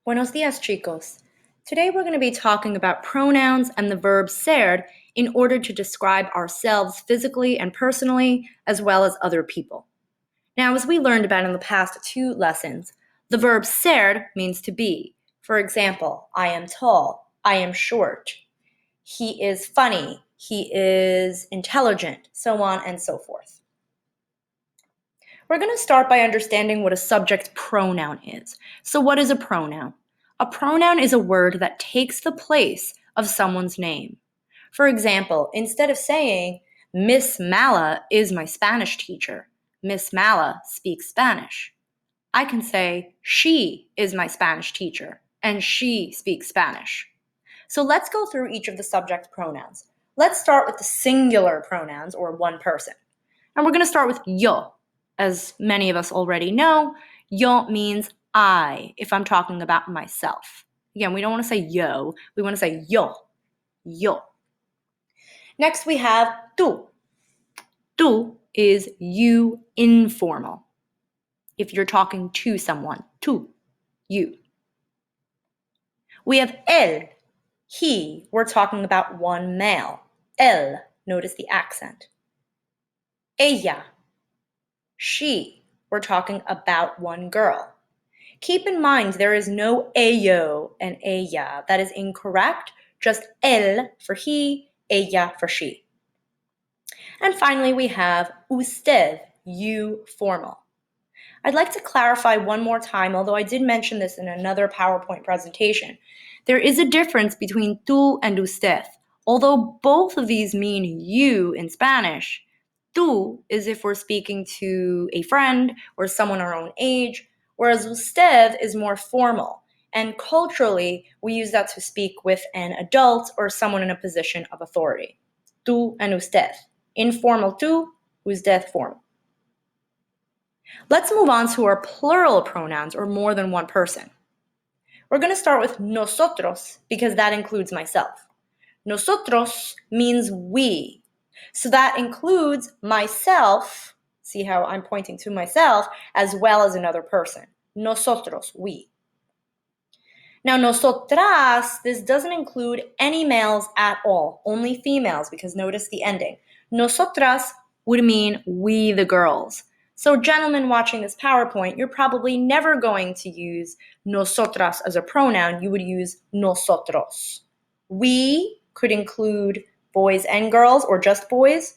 Buenos dias, chicos. Today we're going to be talking about pronouns and the verb ser in order to describe ourselves physically and personally, as well as other people. Now, as we learned about in the past 2 lessons, the verb ser means to be. For example, I am tall, I am short, he is funny, he is intelligent, so on and so forth. We're going to start by understanding what a subject pronoun is. So what is a pronoun? A pronoun is a word that takes the place of someone's name. For example, instead of saying, Miss Mala is my Spanish teacher, Miss Mala speaks Spanish, I can say, she is my Spanish teacher, and she speaks Spanish. So let's go through each of the subject pronouns. Let's start with the singular pronouns, or one person. And we're going to start with yo. As many of us already know, yo means I, if I'm talking about myself. Again, we don't want to say yo, we want to say yo, yo. Next we have tú. Tú is you informal. If you're talking to someone, tú, you. We have él, he, we're talking about one male. Él, notice the accent. Ella, she, we're talking about one girl. Keep in mind there is no ello and ella. That is incorrect. Just él for he, ella for she. And finally, we have usted, you formal. I'd like to clarify one more time, although I did mention this in another PowerPoint presentation. There is a difference between tú and usted. Although both of these mean you in Spanish, tú is if we're speaking to a friend or someone our own age, whereas usted is more formal. And culturally, we use that to speak with an adult or someone in a position of authority. Tú and usted. Informal tú, usted formal. Let's move on to our plural pronouns, or more than one person. We're going to start with nosotros because that includes myself. Nosotros means we. So that includes myself, see how I'm pointing to myself, as well as another person. Nosotros, we. Now, nosotras, this doesn't include any males at all, only females, because notice the ending. Nosotras would mean we the girls. So gentlemen watching this PowerPoint, you're probably never going to use nosotras as a pronoun. You would use nosotros. We could include boys and girls or just boys.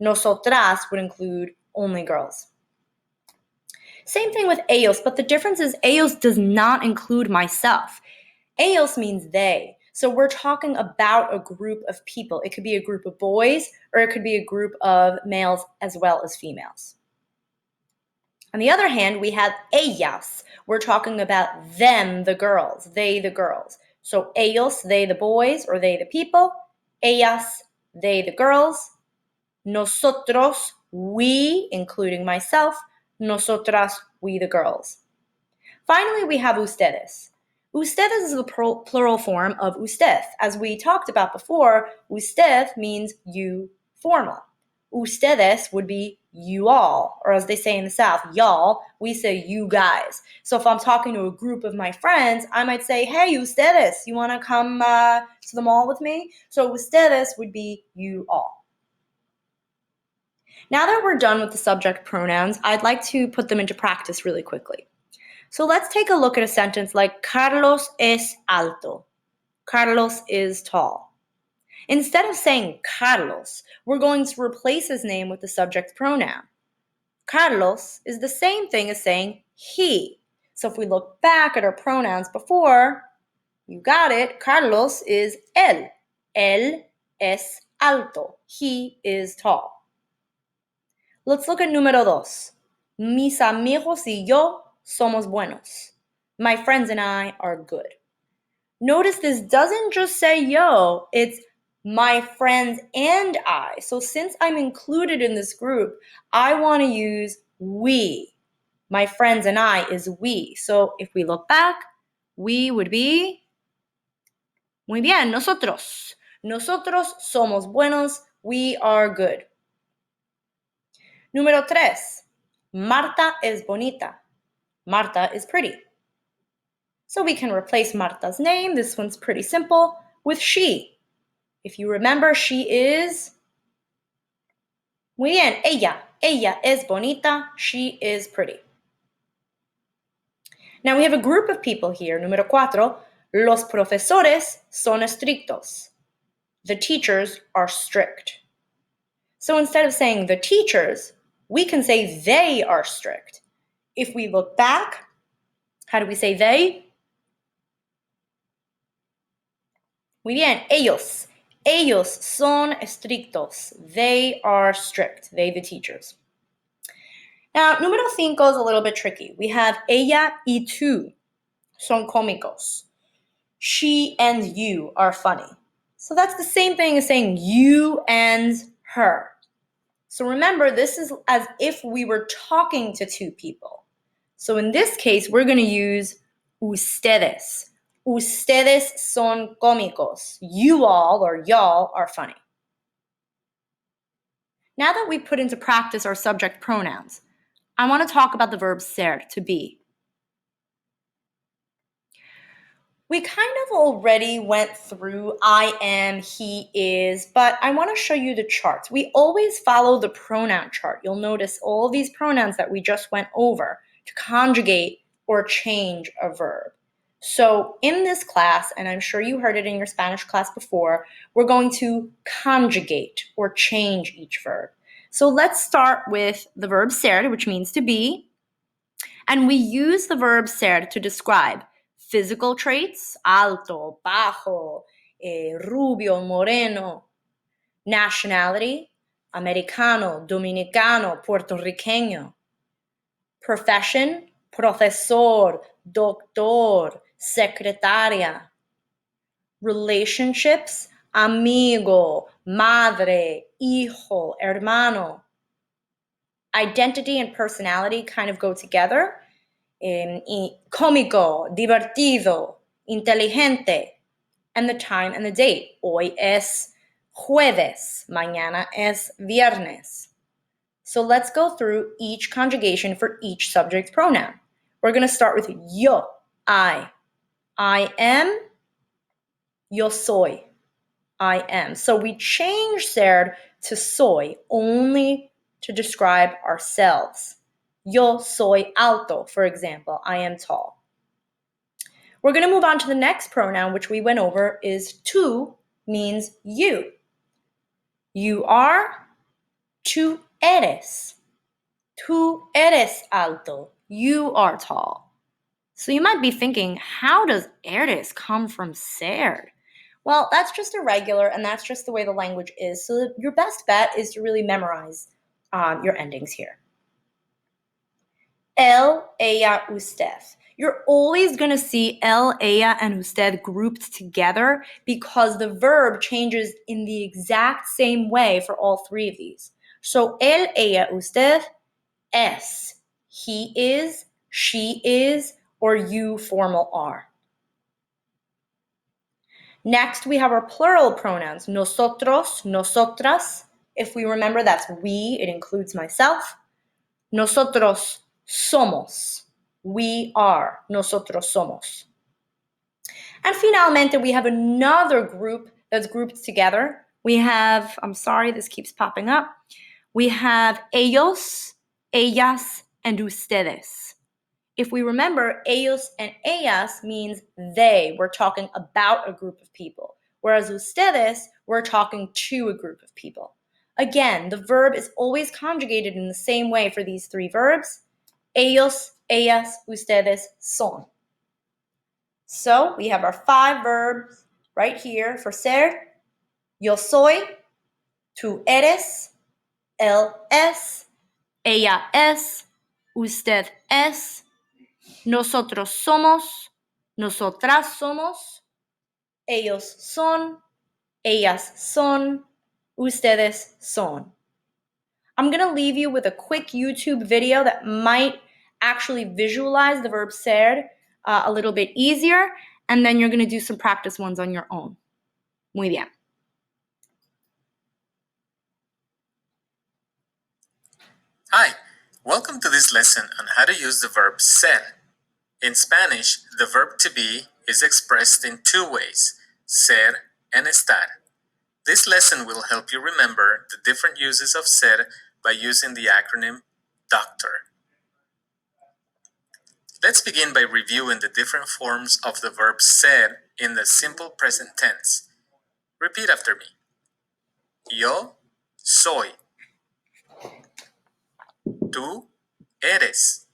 Nosotras would include only girls. Same thing with ellos, but the difference is ellos does not include myself. Ellos means they. So we're talking about a group of people. It could be a group of boys or it could be a group of males as well as females. On the other hand, we have ellas. We're talking about them, the girls, they, the girls. So ellos, they, the boys, or they, the people. Ellas, they, the girls. Nosotros, we, including myself. Nosotras, we, the girls. Finally, we have ustedes. Ustedes is the plural form of usted. As we talked about before, usted means you formal. Ustedes would be you all, or as they say in the South, y'all, we say you guys. So if I'm talking to a group of my friends, I might say, hey, ustedes, you want to come to the mall with me? So ustedes would be you all. Now that we're done with the subject pronouns, I'd like to put them into practice really quickly. So let's take a look at a sentence like Carlos es alto. Carlos is tall. Instead of saying Carlos, we're going to replace his name with the subject pronoun. Carlos is the same thing as saying he. So if we look back at our pronouns before, you got it, Carlos is él. Él es alto. He is tall. Let's look at número dos. Mis amigos y yo somos buenos. My friends and I are good. Notice this doesn't just say yo, it's my friends and I. So since I'm included in this group, I want to use we. My friends and I is we. So if we look back, we would be, muy bien, nosotros. Nosotros somos buenos. We are good. Número tres. Marta es bonita. Marta is pretty. So we can replace Marta's name, this one's pretty simple, with she. If you remember, she is... Muy bien, ella. Ella es bonita, she is pretty. Now we have a group of people here. Número 4, los profesores son estrictos. The teachers are strict. So instead of saying the teachers, we can say they are strict. If we look back, how do we say they? Muy bien, ellos. Ellos son estrictos. They are strict. They, the teachers. Now, número 5 is a little bit tricky. We have ella y tú son cómicos. She and you are funny. So that's the same thing as saying you and her. So remember, this is as if we were talking to two people. So in this case, we're going to use ustedes. Ustedes son cómicos. You all, or y'all, are funny. Now that we've put into practice our subject pronouns, I want to talk about the verb ser, to be. We kind of already went through I am, he is, but I want to show you the charts. We always follow the pronoun chart. You'll notice all these pronouns that we just went over to conjugate or change a verb. So in this class, and I'm sure you heard it in your Spanish class before, we're going to conjugate or change each verb. So let's start with the verb ser, which means to be. And we use the verb ser to describe physical traits, alto, bajo, rubio, moreno. Nationality, americano, dominicano, puertorriqueño. Profession, profesor, doctor, secretaria. Relationships, amigo, madre, hijo, hermano. Identity and personality kind of go together. Cómico, divertido, inteligente, and the time and the date. Hoy es jueves, mañana es viernes. So let's go through each conjugation for each subject pronoun. We're going to start with yo, I. I am, yo soy, I am. So we change ser to soy only to describe ourselves. Yo soy alto, for example, I am tall. We're going to move on to the next pronoun, which we went over, is tú, means you. You are, tú eres. Tú eres alto. You are tall. So you might be thinking, how does eres come from ser? Well, that's just irregular, and that's just the way the language is. So your best bet is to really memorize your endings here. Él, ella, usted. You're always going to see él, ella, and usted grouped together because the verb changes in the exact same way for all three of these. So él, ella, usted, es. He is, she is, or you formal are. Next, we have our plural pronouns, nosotros, nosotras. If we remember, that's we, it includes myself. Nosotros somos. We are. Nosotros somos. And finalmente, we have another group that's grouped together. We have, I'm sorry, this keeps popping up. We have ellos, ellas, and ustedes. If we remember, ellos and ellas means they. We're talking about a group of people. Whereas ustedes, we're talking to a group of people. Again, the verb is always conjugated in the same way for these three verbs. Ellos, ellas, ustedes, son. So we have our 5 verbs right here for ser. Yo soy, tú eres, él es, ella es, usted es, nosotros somos, nosotras somos, ellos son, ellas son, ustedes son. I'm going to leave you with a quick YouTube video that might actually visualize the verb ser a little bit easier, and then you're going to do some practice ones on your own. Muy bien. Hi, welcome to this lesson on how to use the verb ser. In Spanish, the verb to be is expressed in two ways, ser and estar. This lesson will help you remember the different uses of ser by using the acronym doctor. Let's begin by reviewing the different forms of the verb ser in the simple present tense. Repeat after me. Yo soy. Tú eres.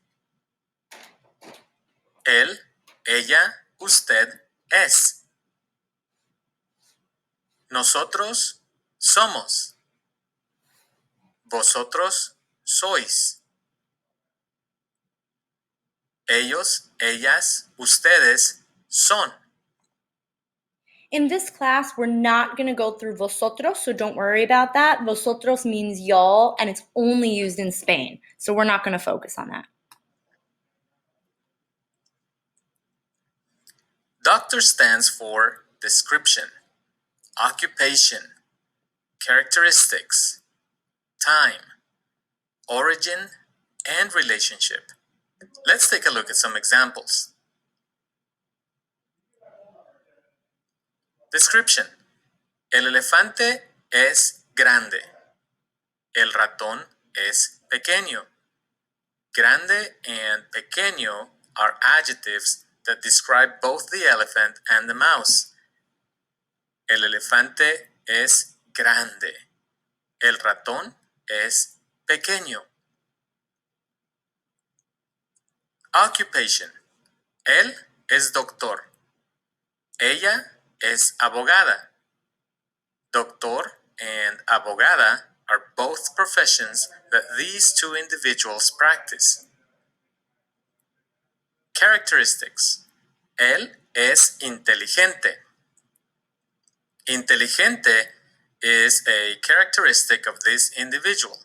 Él, ella, usted es. Nosotros somos. Vosotros sois. Ellos, ellas, ustedes son. In this class, we're not going to go through vosotros, so don't worry about that. Vosotros means y'all, and it's only used in Spain, so we're not going to focus on that. Doctor stands for description, occupation, characteristics, time, origin, and relationship. Let's take a look at some examples. Description. El elefante es grande. El ratón es pequeño. Grande and pequeño are adjectives that describe both the elephant and the mouse. El elefante es grande. El ratón es pequeño. Occupation. Él es doctor. Ella es abogada. Doctor and abogada are both professions that these two individuals practice. Characteristics. Él es inteligente. Inteligente is a characteristic of this individual.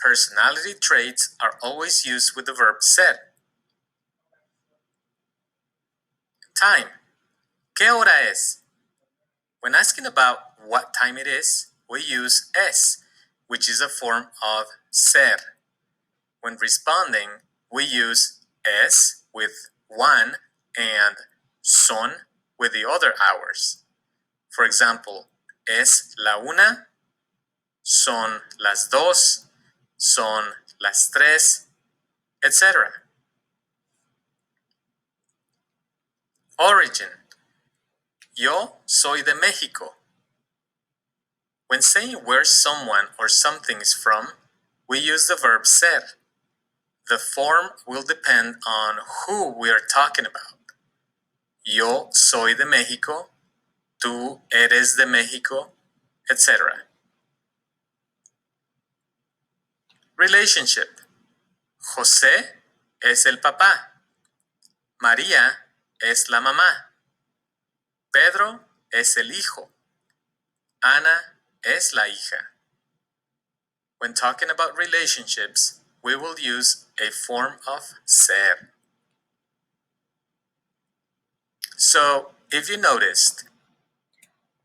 Personality traits are always used with the verb ser. Time. ¿Qué hora es? When asking about what time it is, we use es, which is a form of ser. When responding, we use es with one and son with the other hours. For example, es la una, son las dos, son las tres, etc. Origin. Yo soy de México. When saying where someone or something is from, we use the verb ser. The form will depend on who we are talking about. Yo soy de México, tú eres de México, etc. Relationship. José es el papá. María es la mamá. Pedro es el hijo. Ana es la hija. When talking about relationships, we will use a form of ser. So, if you noticed,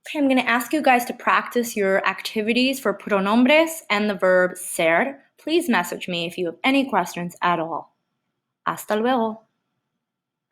Okay, I'm going to ask you guys to practice your activities for pronombres and the verb ser. Please message me if you have any questions at all. Hasta luego.